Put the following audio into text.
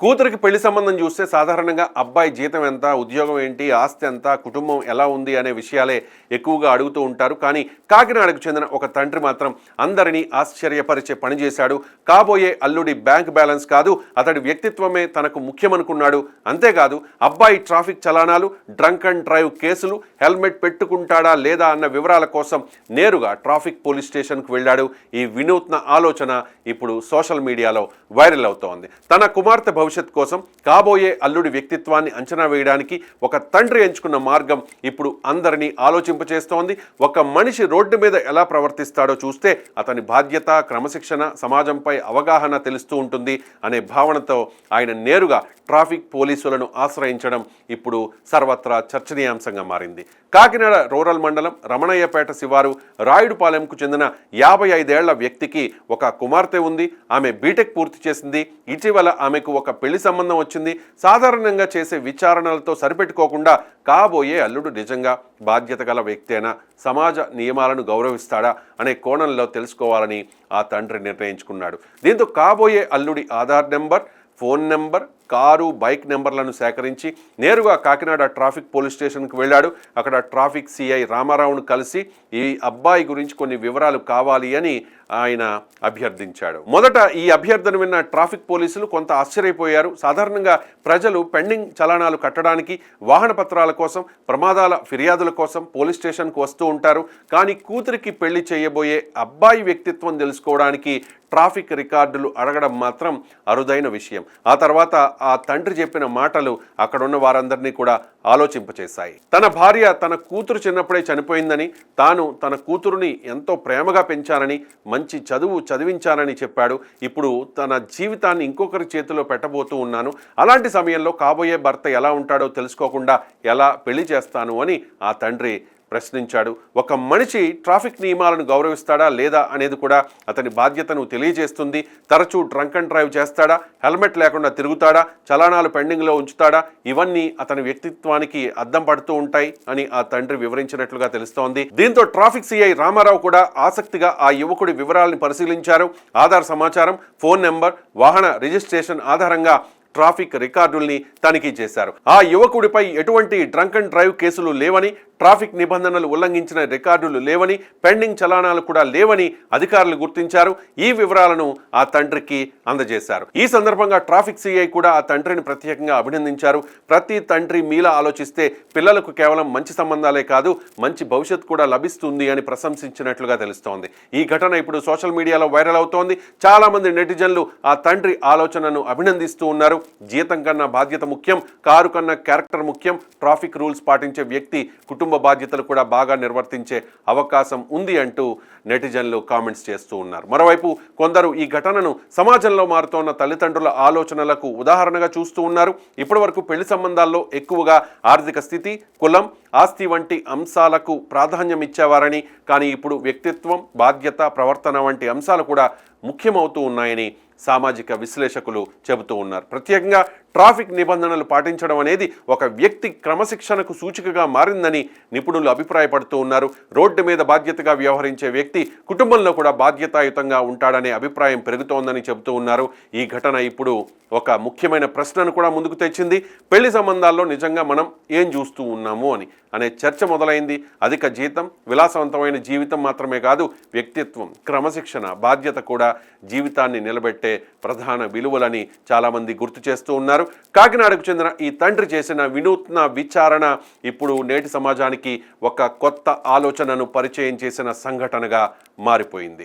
కూతురికి పెళ్లి సంబంధం చూస్తే సాధారణంగా అబ్బాయి జీతం ఎంత, ఉద్యోగం ఏంటి, ఆస్తి ఎంత, కుటుంబం ఎలా ఉంది అనే విషయాలే ఎక్కువగా అడుగుతూ ఉంటారు. కానీ కాకినాడకు చెందిన ఒక తండ్రి మాత్రం అందరినీ ఆశ్చర్యపరిచే పని చేశాడు. కాబోయే అల్లుడి బ్యాంక్ బ్యాలెన్స్ కాదు, అతడి వ్యక్తిత్వమే తనకు ముఖ్యమనుకున్నాడు. అంతేకాదు అబ్బాయి ట్రాఫిక్ చలానాలు, డ్రంక్ అండ్ డ్రైవ్ కేసులు, హెల్మెట్ పెట్టుకుంటాడా లేదా అన్న వివరాల కోసం నేరుగా ట్రాఫిక్ పోలీస్ స్టేషన్కు వెళ్ళాడు. ఈ వినూత్న ఆలోచన ఇప్పుడు సోషల్ మీడియాలో వైరల్ అవుతోంది. తన కుమార్తె భవిష్యత్ కోసం కాబోయే అల్లుడి వ్యక్తిత్వాన్ని అంచనా వేయడానికి ఒక తండ్రి ఎంచుకున్న మార్గం ఇప్పుడు అందరినీ ఆలోచింపచేస్తోంది. ఒక మనిషి రోడ్డు మీద ఎలా ప్రవర్తిస్తాడో చూస్తే అతని బాధ్యత, క్రమశిక్షణ, సమాజంపై అవగాహన తెలుస్తూ ఉంటుంది అనే భావనతో ఆయన నేరుగా ట్రాఫిక్ పోలీసులను ఆశ్రయించడం ఇప్పుడు సర్వత్రా చర్చనీయాంశంగా మారింది. కాకినాడ రూరల్ మండలం రమణయ్యపేట శివారు రాయుడుపాలెంకు చెందిన 55 ఏళ్ల వ్యక్తికి ఒక కుమార్తె ఉంది. ఆమె బీటెక్ పూర్తి చేసింది. ఇటీవల ఆమెకు ఒక పెళ్లి సంబంధం వచ్చింది. సాధారణంగా చేసే విచారణలతో సరిపెట్టుకోకుండా కాబోయే అల్లుడు నిజంగా బాధ్యత గల వ్యక్తేనా, సమాజ నియమాలను గౌరవిస్తాడా అనే కోణంలో తెలుసుకోవాలని ఆ తండ్రి నిర్ణయించుకున్నాడు. దీంతో కాబోయే అల్లుడి Aadhaar number, phone number, car, bike నెంబర్లను సేకరించి నేరుగా కాకినాడ ట్రాఫిక్ పోలీస్ స్టేషన్కి వెళ్ళాడు. అక్కడ ట్రాఫిక్ సిఐ రామారావును కలిసి ఈ అబ్బాయి గురించి కొన్ని వివరాలు కావాలి అని ఆయన అభ్యర్థించాడు. మొదట ఈ అభ్యర్థన విన్న ట్రాఫిక్ పోలీసులు కొంత ఆశ్చర్యపోయారు. సాధారణంగా ప్రజలు పెండింగ్ చలానాలు కట్టడానికి, వాహన పత్రాల కోసం, ప్రమాదాల ఫిర్యాదుల కోసం పోలీస్ స్టేషన్కు వస్తూ ఉంటారు. కానీ కూతురికి పెళ్లి చేయబోయే అబ్బాయి వ్యక్తిత్వం తెలుసుకోవడానికి ట్రాఫిక్ రికార్డులు అడగడం మాత్రం అరుదైన విషయం. ఆ తర్వాత ఆ తండ్రి చెప్పిన మాటలు అక్కడున్న వారందరినీ కూడా ఆలోచింపచేశాయి. తన భార్య తన కూతురు చిన్నప్పుడే చనిపోయిందని, తాను తన కూతురుని ఎంతో ప్రేమగా పెంచానని, మంచి చదువు చదివించానని చెప్పాడు. ఇప్పుడు తన జీవితాన్ని ఇంకొకరి చేతిలో పెట్టబోతూ ఉన్నాను. అలాంటి సమయంలో కాబోయే భర్త ఎలా ఉంటాడో తెలుసుకోకుండా ఎలా పెళ్లి చేస్తాను అని ఆ తండ్రి ప్రశ్నించాడు. ఒక మనిషి ట్రాఫిక్ నియమాలను గౌరవిస్తాడా లేదా అనేది కూడా అతని బాధ్యతను తెలియజేస్తుంది. తరచూ డ్రంక్ అండ్ డ్రైవ్ చేస్తాడా, హెల్మెట్ లేకుండా తిరుగుతాడా, చలానాలు పెండింగ్లో ఉంచుతాడా, ఇవన్నీ అతని వ్యక్తిత్వానికి అద్దం పడుతూ ఉంటాయి అని ఆ తండ్రి వివరించినట్లుగా తెలుస్తోంది. దీంతో ట్రాఫిక్ సిఐ రామారావు కూడా ఆసక్తిగా ఆ యువకుడి వివరాలను పరిశీలించారు. ఆధార్ సమాచారం, ఫోన్ నెంబర్, వాహన రిజిస్ట్రేషన్ ఆధారంగా ట్రాఫిక్ రికార్డుల్ని తనిఖీ చేశారు. ఆ యువకుడిపై ఎటువంటి డ్రంక్ అండ్ డ్రైవ్ కేసులు లేవని, ట్రాఫిక్ నిబంధనలు ఉల్లంఘించిన రికార్డులు లేవని, పెండింగ్ చలానాలు కూడా లేవని అధికారులు గుర్తించారు. ఈ వివరాలను ఆ తండ్రికి అందజేశారు. ఈ సందర్భంగా ట్రాఫిక్ సిఐ కూడా ఆ తండ్రిని ప్రత్యేకంగా అభినందించారు. ప్రతి తండ్రి మీలా ఆలోచిస్తే పిల్లలకు కేవలం మంచి సంబంధాలే కాదు, మంచి భవిష్యత్తు కూడా లభిస్తుంది అని ప్రశంసించినట్లుగా తెలుస్తోంది. ఈ ఘటన ఇప్పుడు సోషల్ మీడియాలో వైరల్ అవుతోంది. చాలా మంది నెటిజన్లు ఆ తండ్రి ఆలోచనను అభినందిస్తూ ఉన్నారు. జీతం కన్నా బాధ్యత ముఖ్యం, కారు కన్నా క్యారెక్టర్ ముఖ్యం, ట్రాఫిక్ రూల్స్ పాటించే వ్యక్తి కుటుంబ బాధ్యతలు కూడా బాగా నిర్వర్తించే అవకాశం ఉంది అంటూ నెటిజన్లు కామెంట్స్ చేస్తూ ఉన్నారు. మరోవైపు కొందరు ఈ ఘటనను సమాజంలో మారుతోన్న తల్లిదండ్రుల ఆలోచనలకు ఉదాహరణగా చూస్తూ ఉన్నారు. ఇప్పటి వరకు పెళ్లి సంబంధాల్లో ఎక్కువగా ఆర్థిక స్థితి, కులం, ఆస్తి వంటి అంశాలకు ప్రాధాన్యం ఇచ్చేవారని, కానీ ఇప్పుడు వ్యక్తిత్వం, బాధ్యత, ప్రవర్తన వంటి అంశాలు కూడా ముఖ్యమవుతూ ఉన్నాయని సామాజిక విశ్లేషకులు చెబుతూ ఉన్నారు. ప్రత్యేకంగా ట్రాఫిక్ నిబంధనలు పాటించడం అనేది ఒక వ్యక్తి క్రమశిక్షణకు సూచికగా మారిందని నిపుణులు అభిప్రాయపడుతూ ఉన్నారు. రోడ్డు మీద బాధ్యతగా వ్యవహరించే వ్యక్తి కుటుంబంలో కూడా బాధ్యతాయుతంగా ఉంటాడనే అభిప్రాయం పెరుగుతోందని చెబుతూ ఉన్నారు. ఈ ఘటన ఇప్పుడు ఒక ముఖ్యమైన ప్రశ్నను కూడా ముందుకు తెచ్చింది. పెళ్లి సంబంధాల్లో నిజంగా మనం ఏం చూస్తూ ఉన్నాము అనే చర్చ మొదలైంది. అధిక జీతం, విలాసవంతమైన జీవితం మాత్రమే కాదు, వ్యక్తిత్వం, క్రమశిక్షణ, బాధ్యత కూడా జీవితాన్ని నిలబెట్టే ప్రధాన విలువలని చాలామంది గుర్తు చేస్తూ ఉన్నారు. కాకినాడకు చెందిన ఈ తండ్రి చేసిన వినూత్న విచారణ ఇప్పుడు నేటి సమాజానికి ఒక కొత్త ఆలోచనను పరిచయం చేసిన సంఘటనగా మారిపోయింది.